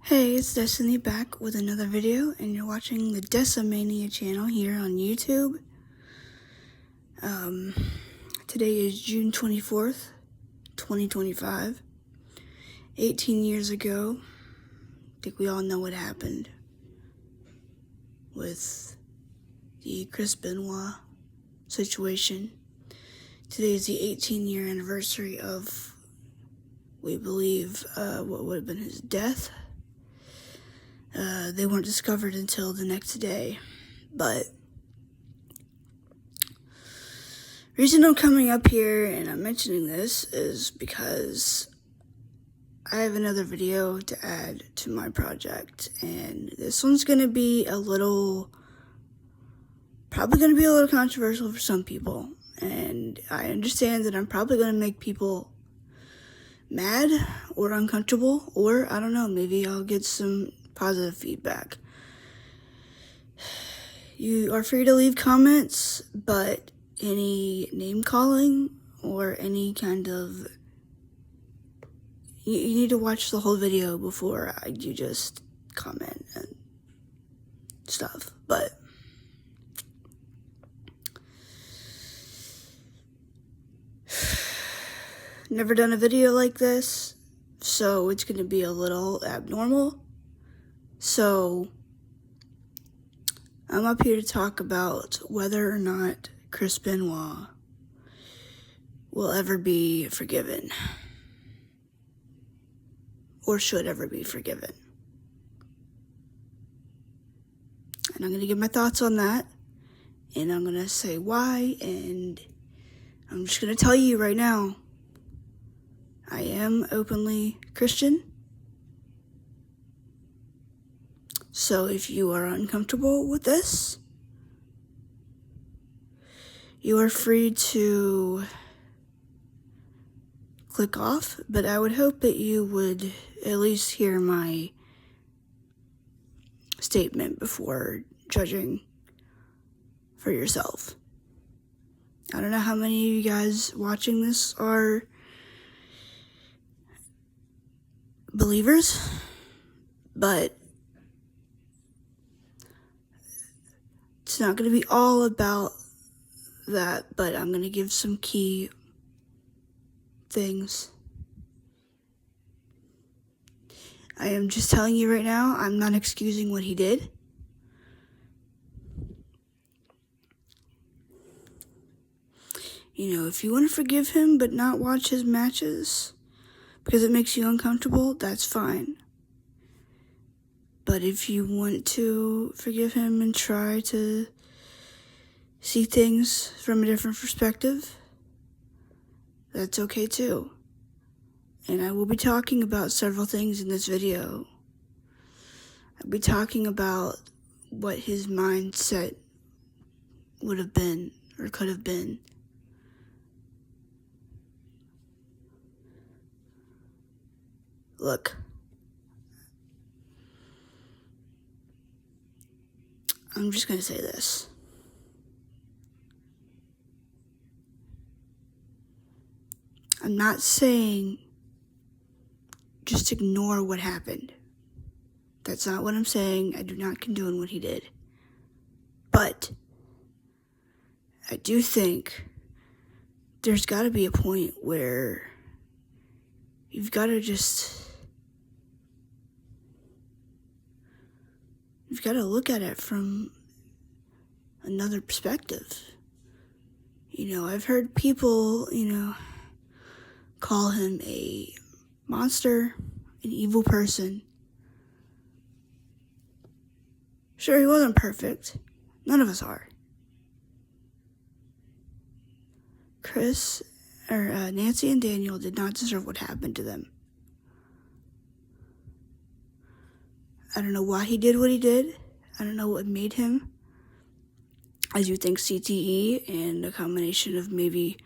Hey, it's Destiny back with another video, and you're watching the Decimania channel here on YouTube. Today is June 24th, 2025. 18 years ago, I think we all know what happened with the Chris Benoit situation. Today is the 18-year anniversary of, we believe, what would have been his death. They weren't discovered until the next day, but the reason I'm coming up here and I'm mentioning this is because I have another video to add to my project, and this one's going to be probably going to be a little controversial for some people, and I understand that I'm probably going to make people mad or uncomfortable, or I don't know, maybe I'll get some positive feedback. You are free to leave comments, but any name calling or any kind of, you need to watch the whole video before you just comment and stuff. But never done a video like this, so it's going to be a little abnormal. So I'm up here to talk about whether or not Chris Benoit will ever be forgiven, or should ever be forgiven. And I'm going to give my thoughts on that, and I'm going to say why, and I'm just going to tell you right now, I am openly Christian. So if you are uncomfortable with this, you are free to click off, but I would hope that you would at least hear my statement before judging for yourself. I don't know how many of you guys watching this are believers, but it's not going to be all about that, but I'm going to give some key things. I am just telling you right now, I'm not excusing what he did. You know, if you want to forgive him but not watch his matches because it makes you uncomfortable, that's fine. But if you want to forgive him and try to see things from a different perspective, that's okay too. And I will be talking about several things in this video. I'll be talking about what his mindset would have been or could have been. Look, I'm just going to say this. I'm not saying just ignore what happened. That's not what I'm saying. I do not condone what he did. But I do think there's got to be a point where you've got to look at it from another perspective. You know, I've heard people, call him a monster, an evil person. Sure, he wasn't perfect. None of us are. Nancy and Daniel did not deserve what happened to them. I don't know why he did what he did. I don't know what made him. I do think CTE and a combination of maybe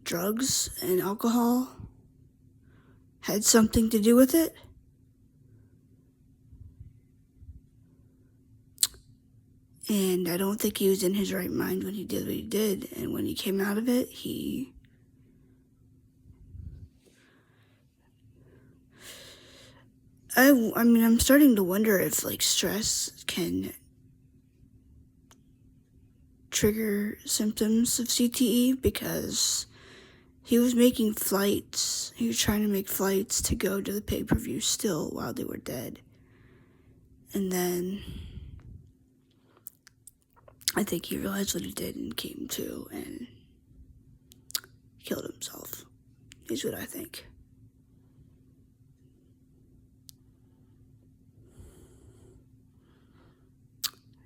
drugs and alcohol had something to do with it. And I don't think he was in his right mind when he did what he did. And when he came out of it, I mean, I'm starting to wonder if, like, stress can trigger symptoms of CTE, because he was making flights. He was trying to make flights to go to the pay-per-view still while they were dead. And then I think he realized what he did and came to and killed himself, is what I think.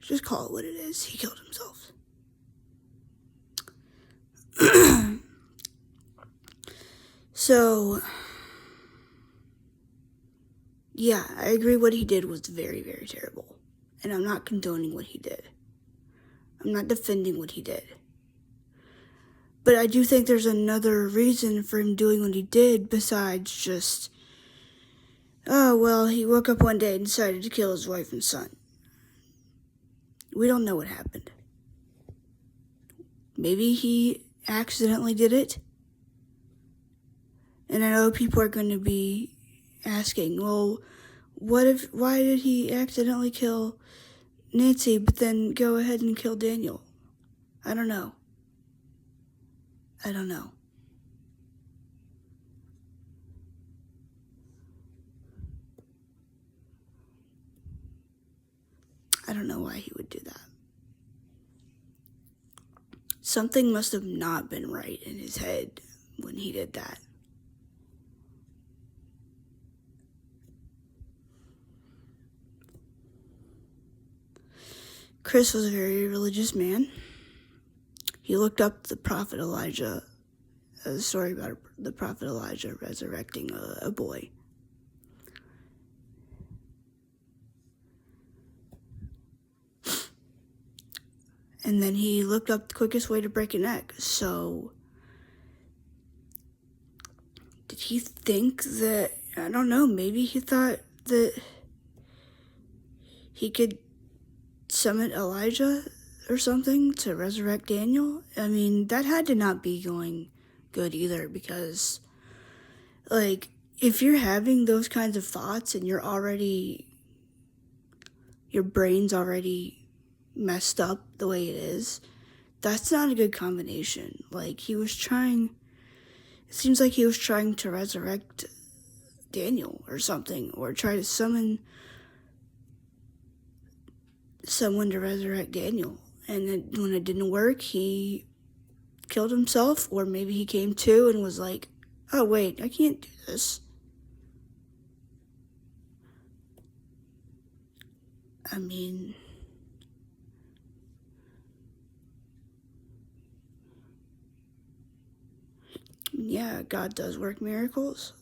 Just call it what it is. He killed himself. So, yeah, I agree what he did was very, very terrible. And I'm not condoning what he did. I'm not defending what he did. But I do think there's another reason for him doing what he did besides just, oh, well, he woke up one day and decided to kill his wife and son. We don't know what happened. Maybe he accidentally did it. And I know people are going to be asking, well, why did he accidentally kill Nancy but then go ahead and kill Daniel? I don't know. I don't know why he would do that. Something must have not been right in his head when he did that. Chris was a very religious man. He looked up the prophet Elijah, a story about the prophet Elijah resurrecting a boy. And then he looked up the quickest way to break a neck. So, did he think that, I don't know, maybe he thought that he could summon Elijah or something to resurrect Daniel? I mean, that had to not be going good either, because, like, if you're having those kinds of thoughts and your brain's already messed up the way it is, that's not a good combination. Like, it seems like he was trying to resurrect Daniel or something, or try to summon someone to resurrect Daniel. And then when it didn't work, he killed himself, or maybe he came to and was like, oh wait, I can't do this. I mean, yeah, God does work miracles.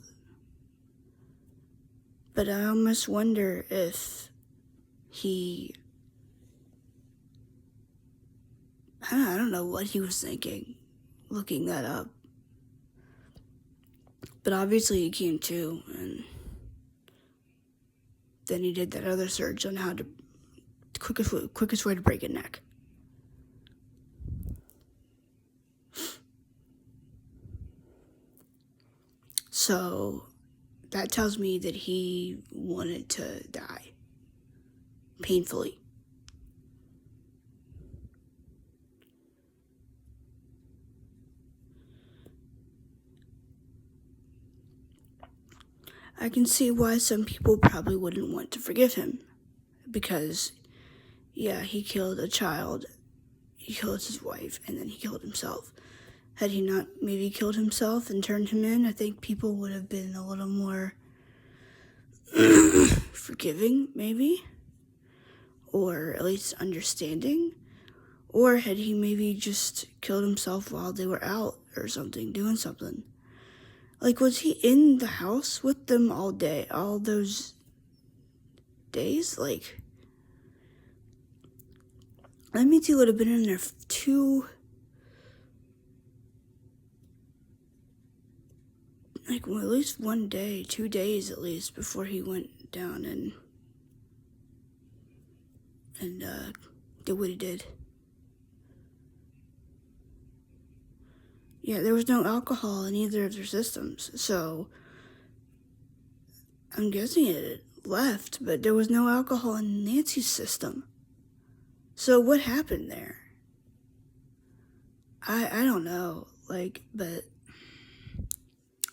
But I almost wonder if I don't know what he was thinking, looking that up. But obviously he came to, and then he did that other search on how to, quickest way to break a neck. So that tells me that he wanted to die painfully. I can see why some people probably wouldn't want to forgive him, because, yeah, he killed a child, he killed his wife, and then he killed himself. Had he not maybe killed himself and turned him in, I think people would have been a little more forgiving, maybe, or at least understanding. Or had he maybe just killed himself while they were out or something, doing something? Like, was he in the house with them all day, all those days? Like, that means he would have been in there at least 1 day, 2 days at least, before he went down and did what he did. Yeah, there was no alcohol in either of their systems, so I'm guessing it left, but there was no alcohol in Nancy's system. So what happened there? I don't know, but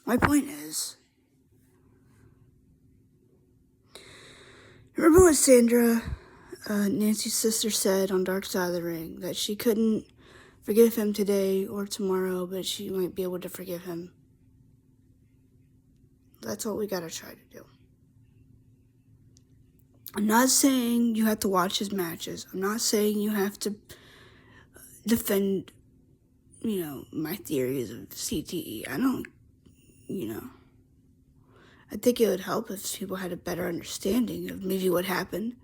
my point is, remember what Sandra, Nancy's sister, said on Dark Side of the Ring? That she couldn't forgive him today or tomorrow, but she might be able to forgive him. That's what we gotta try to do. I'm not saying you have to watch his matches. I'm not saying you have to defend, my theories of CTE. I think it would help if people had a better understanding of maybe what happened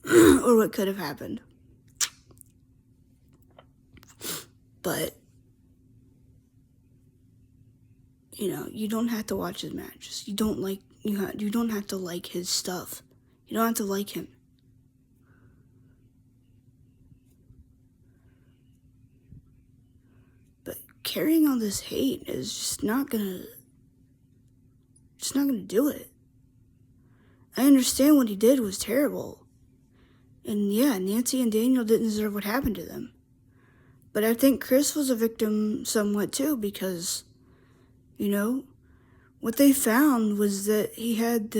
or what could have happened. But, you don't have to watch his matches. You don't have to like his stuff. You don't have to like him. But carrying all this hate is just not gonna do it. I understand what he did was terrible. And yeah, Nancy and Daniel didn't deserve what happened to them. But I think Chris was a victim somewhat too, because, what they found was that he had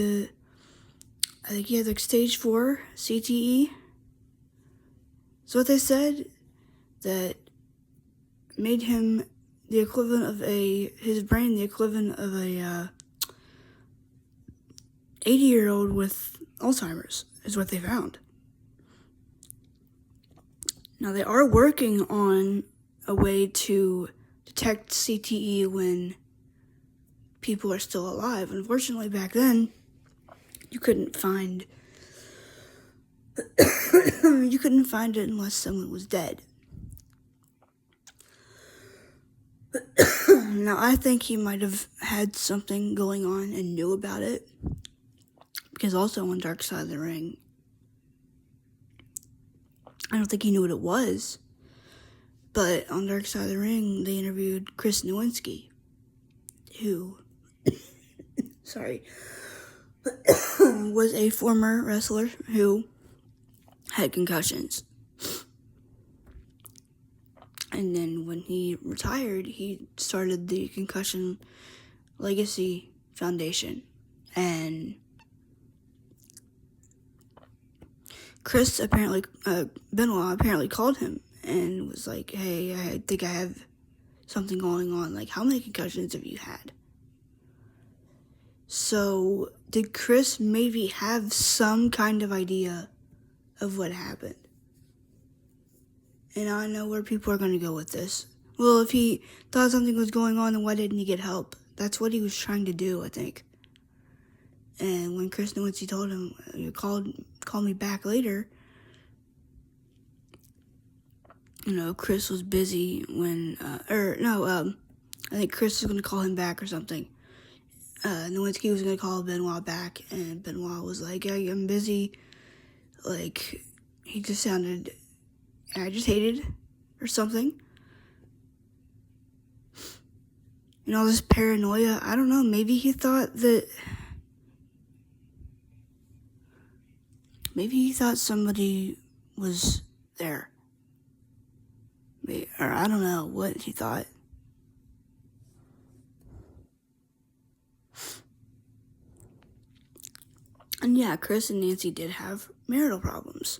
stage 4 CTE. So what they said, that made him the equivalent of his brain the equivalent of a 80-year-old with Alzheimer's, is what they found. Now, they are working on a way to detect CTE when people are still alive. Unfortunately, back then, you couldn't find it unless someone was dead. Now, I think he might have had something going on and knew about it, because also on Dark Side of the Ring, I don't think he knew what it was, but on Dark Side of the Ring, they interviewed Chris Nowinski, who, was a former wrestler who had concussions. And then when he retired, he started the Concussion Legacy Foundation. And Benoit apparently called him and was like, hey, I think I have something going on. Like, how many concussions have you had? So, did Chris maybe have some kind of idea of what happened? And I know where people are going to go with this. Well, if he thought something was going on, then why didn't he get help? That's what he was trying to do, I think. And when Chris Nowinski told him, call me back later, Chris was busy when, I think Chris was going to call him back or something. Nowinski was going to call Benoit back, and Benoit was like, yeah, I'm busy. Like, he just sounded agitated or something. All this paranoia, I don't know, maybe he thought somebody was there. Or I don't know what he thought. And yeah, Chris and Nancy did have marital problems.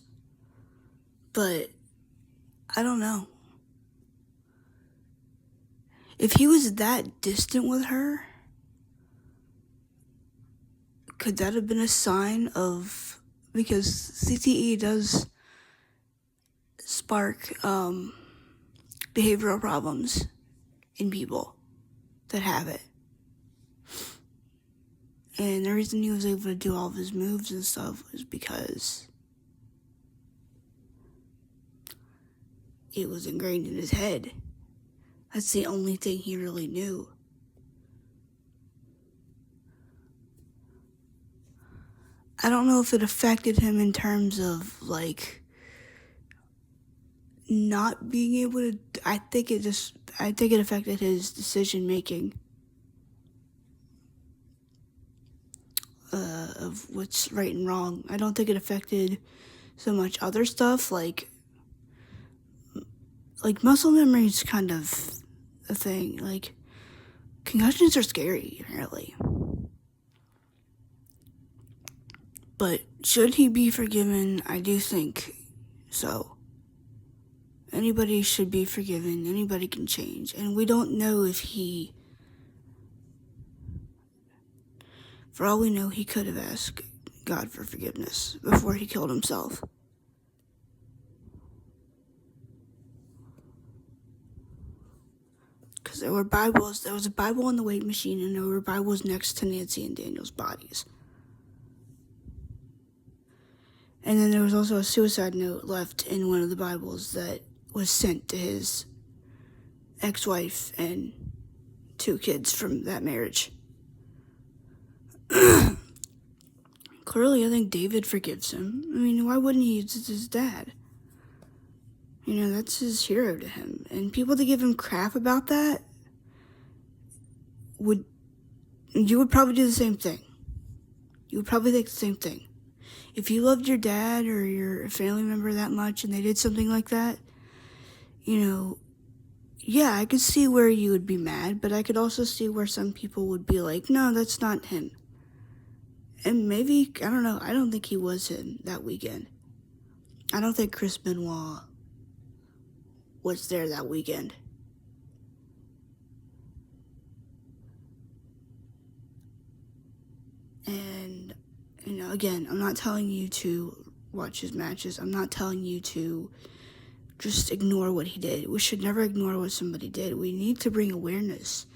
But I don't know. If he was that distant with her, could that have been a sign of, because CTE does spark behavioral problems in people that have it. And the reason he was able to do all of his moves and stuff was because it was ingrained in his head. That's the only thing he really knew. I don't know if it affected him in terms of, not being able to, I think it affected his decision making. of what's right and wrong. I don't think it affected so much other stuff, like muscle memory is kind of a thing. Like, concussions are scary, apparently. But should he be forgiven? I do think so. Anybody should be forgiven. Anybody can change. And we don't know if he... For all we know, he could have asked God for forgiveness before he killed himself. Because there were Bibles. There was a Bible in the weight machine, and there were Bibles next to Nancy and Daniel's bodies. And then there was also a suicide note left in one of the Bibles that was sent to his ex-wife and 2 kids from that marriage. Clearly, I think David forgives him. I mean, why wouldn't he? It's his dad. You know, that's his hero to him. And people that give him crap about that would probably do the same thing. You would probably think the same thing. If you loved your dad or your family member that much and they did something like that, you know, yeah, I could see where you would be mad, but I could also see where some people would be like, no, that's not him. And maybe, I don't know, I don't think he was him that weekend. I don't think Chris Benoit was there that weekend. And, you know, again, I'm not telling you to watch his matches. I'm not telling you to just ignore what he did. We should never ignore what somebody did. We need to bring awareness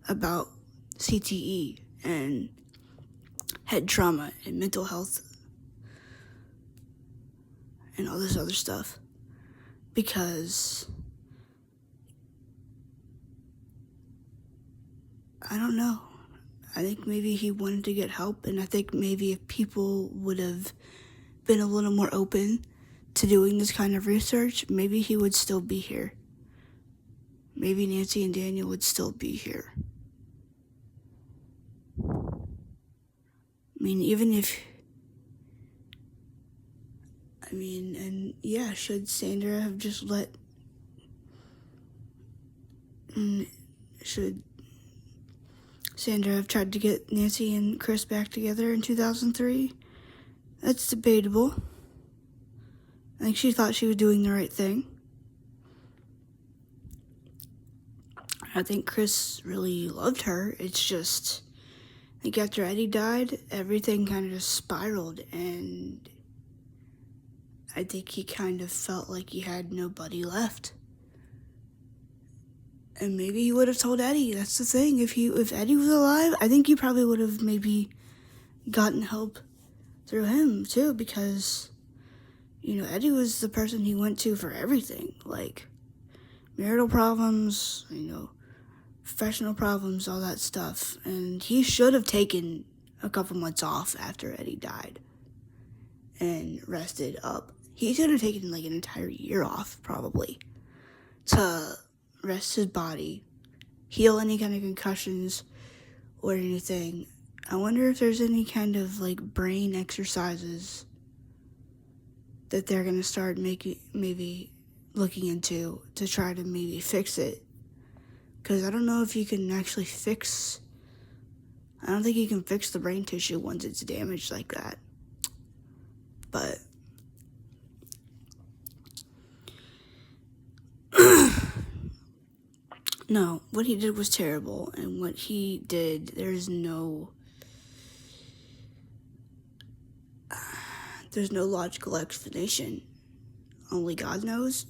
about CTE and head trauma and mental health and all this other stuff. Because I don't know. I think maybe he wanted to get help, and I think maybe if people would have been a little more open to doing this kind of research, maybe he would still be here. Maybe Nancy and Daniel would still be here. I mean, even if... I mean, and yeah, should Sandra have just let... Should Sandra have tried to get Nancy and Chris back together in 2003? That's debatable. I think she thought she was doing the right thing. I think Chris really loved her. It's just, I think after Eddie died, everything kind of just spiraled, and I think he kind of felt like he had nobody left. And maybe he would have told Eddie. That's the thing. If Eddie was alive, I think he probably would have maybe gotten help through him too, because, you know, Eddie was the person he went to for everything, like marital problems, you know, professional problems, all that stuff. And he should have taken a couple months off after Eddie died and rested up. He should have taken like an entire year off, probably, to rest his body, heal any kind of concussions or anything. I wonder if there's any kind of like brain exercises that they're going to start maybe looking into to try to maybe fix it. Because I don't know if you can actually I don't think you can fix the brain tissue once it's damaged like that. But no, what he did was terrible, and what he did, there's no logical explanation. Only God knows.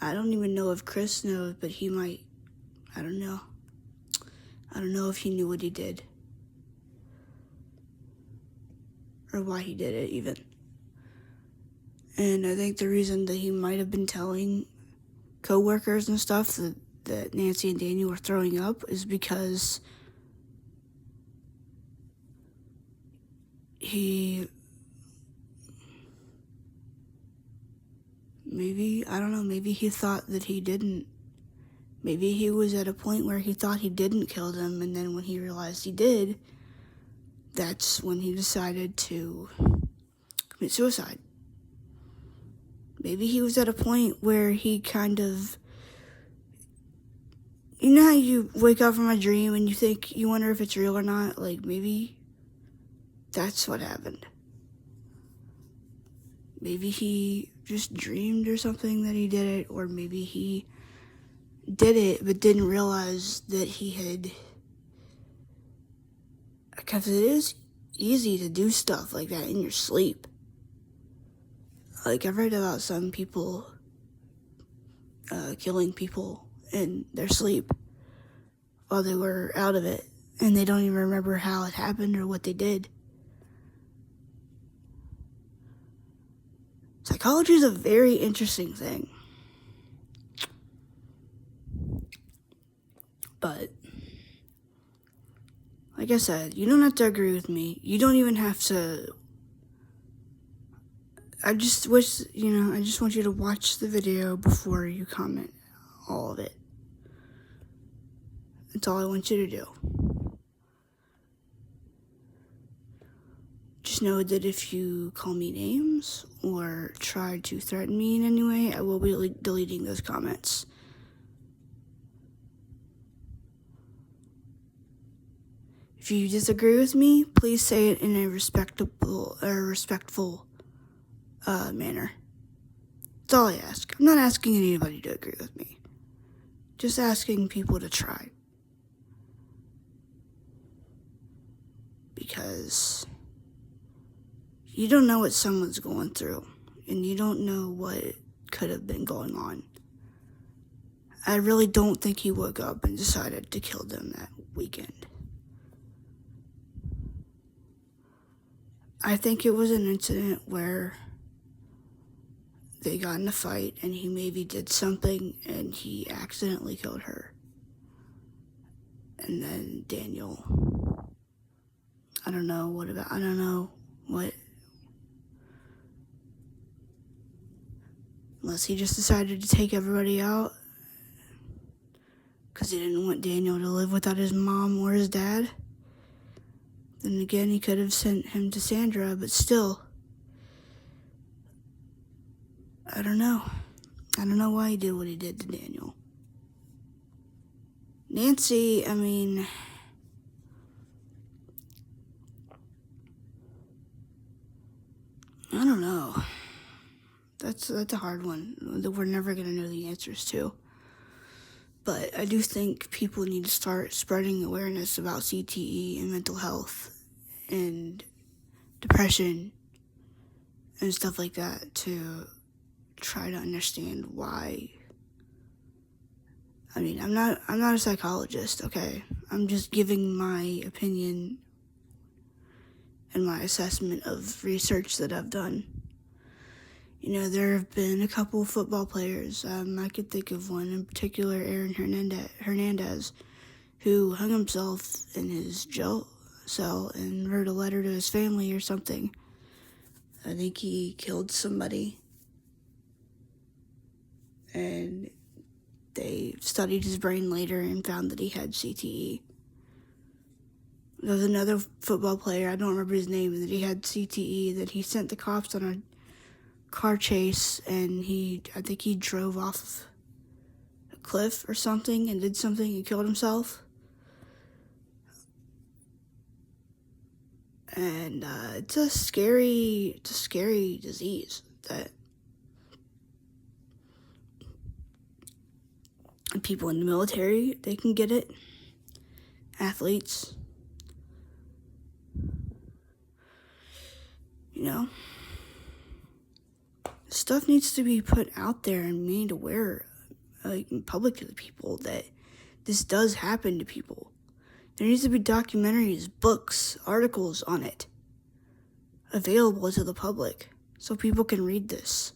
I don't even know if Chris knows, but he might. I don't know. I don't know if he knew what he did, or why he did it, even. And I think the reason that he might have been telling co-workers and stuff that Nancy and Daniel were throwing up is because maybe he thought that he didn't. Maybe he was at a point where he thought he didn't kill them, and then when he realized he did, that's when he decided to commit suicide. Maybe he was at a point where he kind of, you know how you wake up from a dream and you wonder if it's real or not? Like, maybe that's what happened. Maybe he just dreamed or something that he did it, or maybe he did it but didn't realize that he had, because it is easy to do stuff like that in your sleep. Like, I've read about some people killing people in their sleep while they were out of it, and they don't even remember how it happened or what they did. Psychology is a very interesting thing. But, like I said, you don't have to agree with me. You don't even have to. I just want you to watch the video before you comment all of it. That's all I want you to do. Just know that if you call me names or try to threaten me in any way, I will be deleting those comments. If you disagree with me, please say it in a respectful manner. That's all I ask. I'm not asking anybody to agree with me. Just asking people to try. Because you don't know what someone's going through, and you don't know what could have been going on. I really don't think he woke up and decided to kill them that weekend. I think it was an incident where they got in a fight and he maybe did something and he accidentally killed her. And then Daniel, I don't know what, unless he just decided to take everybody out because he didn't want Daniel to live without his mom or his dad. Then again, he could have sent him to Sandra, but still, I don't know. I don't know why he did what he did to Daniel. Nancy, I mean, I don't know. That's a hard one that we're never going to know the answers to. But I do think people need to start spreading awareness about CTE and mental health and depression and stuff like that to try to understand why. I mean, I'm not a psychologist, okay? I'm just giving my opinion and my assessment of research that I've done. You know, there have been a couple football players. I could think of one in particular, Aaron Hernandez, who hung himself in his jail cell and wrote a letter to his family or something. I think he killed somebody. And they studied his brain later and found that he had CTE. There was another football player, I don't remember his name, that he had CTE, that he sent the cops on a car chase, and I think he drove off a cliff or something and did something and killed himself. And it's a scary disease that people in the military, they can get it. Athletes. You know, stuff needs to be put out there and made aware, like, in public to the people that this does happen to people. There needs to be documentaries, books, articles on it available to the public so people can read this.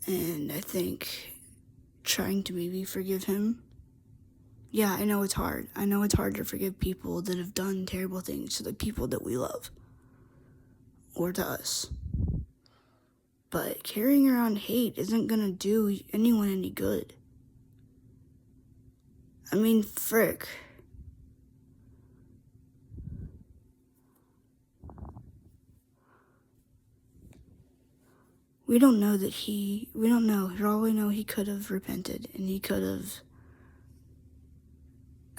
And I think trying to maybe forgive him. Yeah, I know it's hard. I know it's hard to forgive people that have done terrible things to the people that we love. Or to us. But carrying around hate isn't going to do anyone any good. I mean, frick. We don't know. For all we know, he could have repented, and he could have,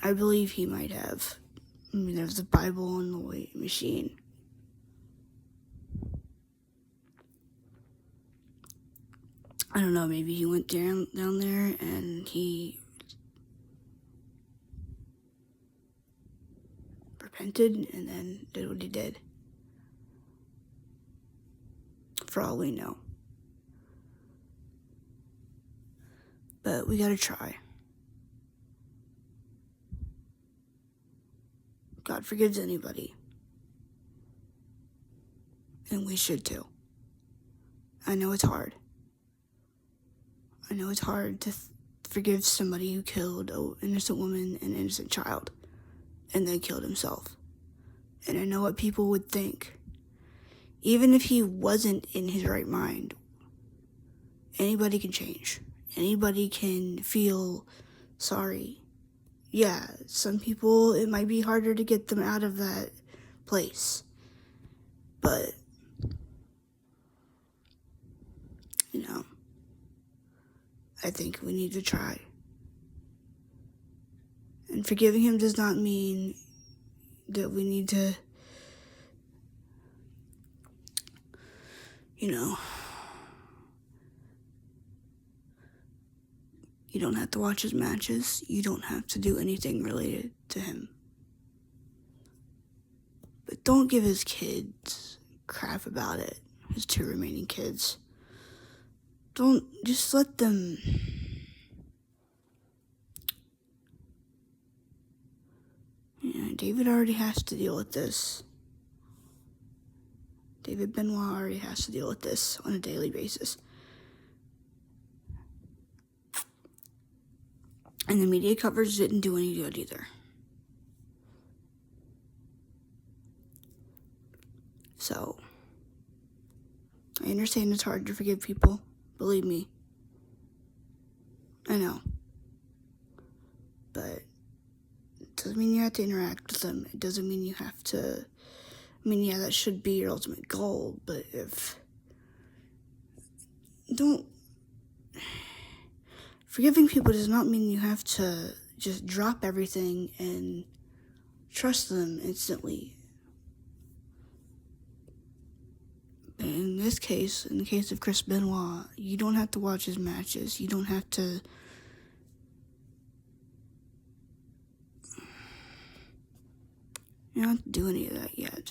I believe he might have. I mean, there's the Bible and the weight machine. I don't know, maybe he went down there and he repented and then did what he did. For all we know. But we gotta try. God forgives anybody. And we should too. I know it's hard. I know it's hard to forgive somebody who killed an innocent woman and an innocent child and then killed himself. And I know what people would think. Even if he wasn't in his right mind, anybody can change. Anybody can feel sorry. Yeah, some people, it might be harder to get them out of that place. But, I think we need to try. And forgiving him does not mean that we need to, you don't have to watch his matches. You don't have to do anything related to him. But don't give his kids crap about it. His 2 remaining kids. Don't, just let them. David already has to deal with this. David Benoit already has to deal with this on a daily basis. And the media coverage didn't do any good either. So, I understand it's hard to forgive people. Believe me. I know. But it doesn't mean you have to interact with them. It doesn't mean you have to. I mean, yeah, that should be your ultimate goal. But forgiving people does not mean you have to just drop everything and trust them instantly. In this case, in the case of Chris Benoit, you don't have to watch his matches. You don't have to. You don't have to do any of that yet.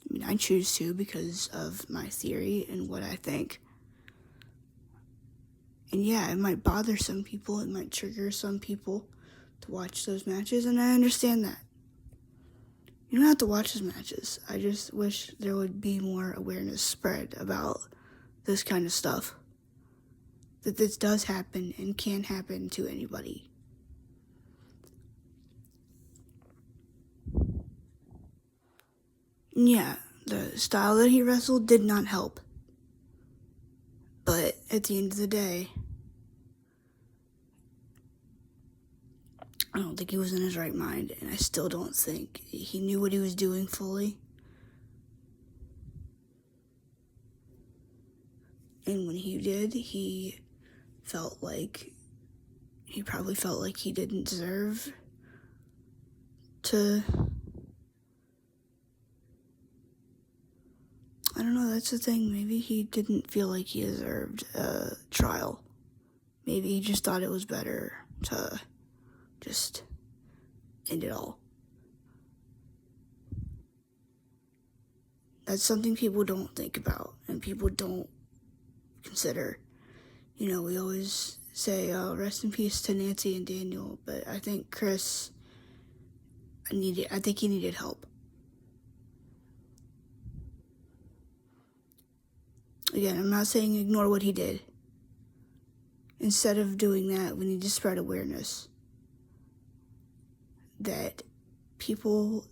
I mean, I choose to because of my theory and what I think. And yeah, it might bother some people. It might trigger some people to watch those matches, and I understand that. You don't have to watch his matches. I just wish there would be more awareness spread about this kind of stuff. That this does happen and can happen to anybody. Yeah, the style that he wrestled did not help. But at the end of the day, I don't think he was in his right mind, and I still don't think he knew what he was doing fully. And when he did, he probably felt like he didn't deserve to. I don't know, that's the thing. Maybe he didn't feel like he deserved a trial. Maybe he just thought it was better to just end it all. That's something people don't think about and people don't consider. We always say, rest in peace to Nancy and Daniel, but I think Chris, I think he needed help. Again, I'm not saying ignore what he did. Instead of doing that, we need to spread awareness that people,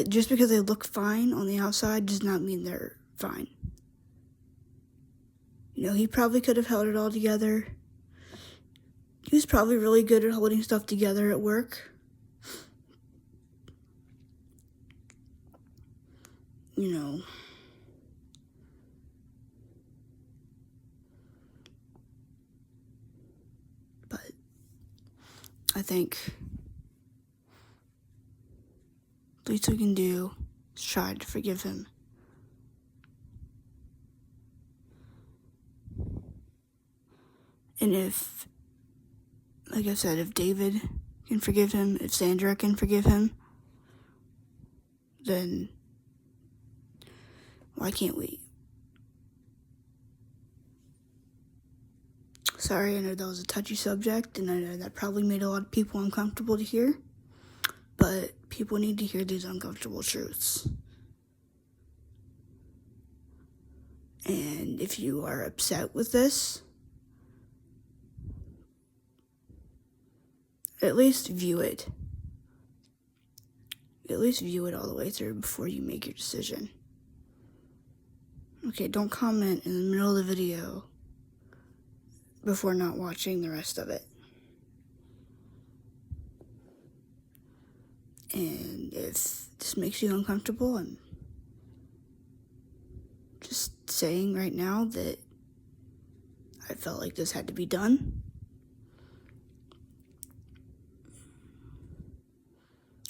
just because they look fine on the outside does not mean they're fine. You know, he probably could have held it all together. He was probably really good at holding stuff together at work. You know, but I think the least we can do is try to forgive him. And if, like I said, if David can forgive him, if Sandra can forgive him, then why can't we? Sorry, I know that was a touchy subject, and I know that probably made a lot of people uncomfortable to hear, but people need to hear these uncomfortable truths. And if you are upset with this, at least view it. At least view it all the way through before you make your decision. Okay, don't comment in the middle of the video before not watching the rest of it. And if this makes you uncomfortable, I'm just saying right now that I felt like this had to be done.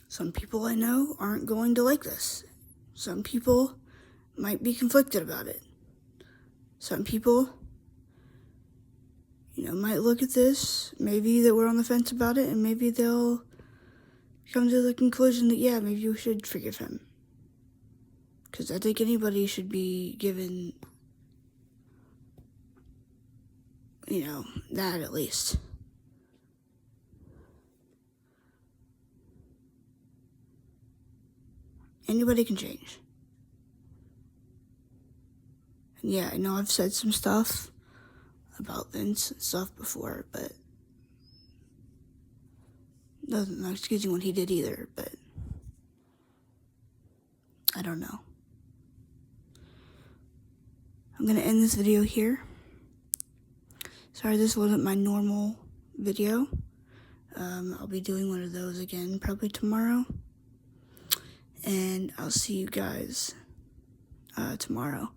Some people I know aren't going to like this. Some people might be conflicted about it. Some people, might look at this, maybe that we're on the fence about it, and maybe they'll come to the conclusion that, yeah, maybe you should forgive him. Because I think anybody should be given, that at least. Anybody can change. And yeah, I know I've said some stuff about Vince and stuff before, but not excusing what he did either, but I don't know. I'm going to end this video here. Sorry this wasn't my normal video. I'll be doing one of those again probably tomorrow. And I'll see you guys tomorrow.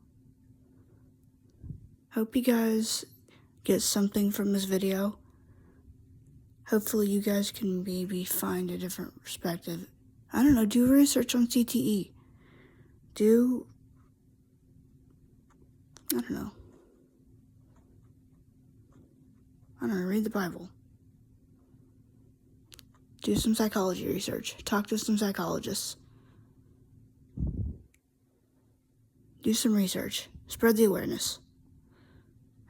Hope you guys get something from this video. Hopefully you guys can maybe find a different perspective. I don't know, do research on CTE. I don't know, read the Bible. Do some psychology research. Talk to some psychologists. Do some research. Spread the awareness.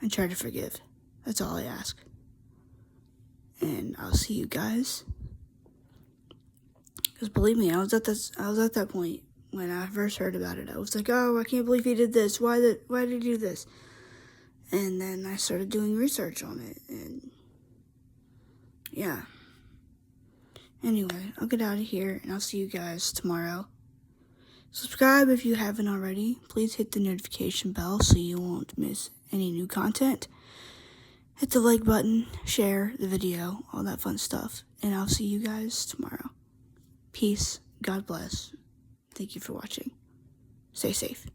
And try to forgive. That's all I ask. And I'll see you guys. Because believe me, I was at that point when I first heard about it. I was like, oh, I can't believe he did this. Why did he do this? And then I started doing research on it. And yeah. Anyway, I'll get out of here and I'll see you guys tomorrow. Subscribe if you haven't already. Please hit the notification bell so you won't miss any new content. Hit the like button, share the video, all that fun stuff. And I'll see you guys tomorrow. Peace. God bless. Thank you for watching. Stay safe.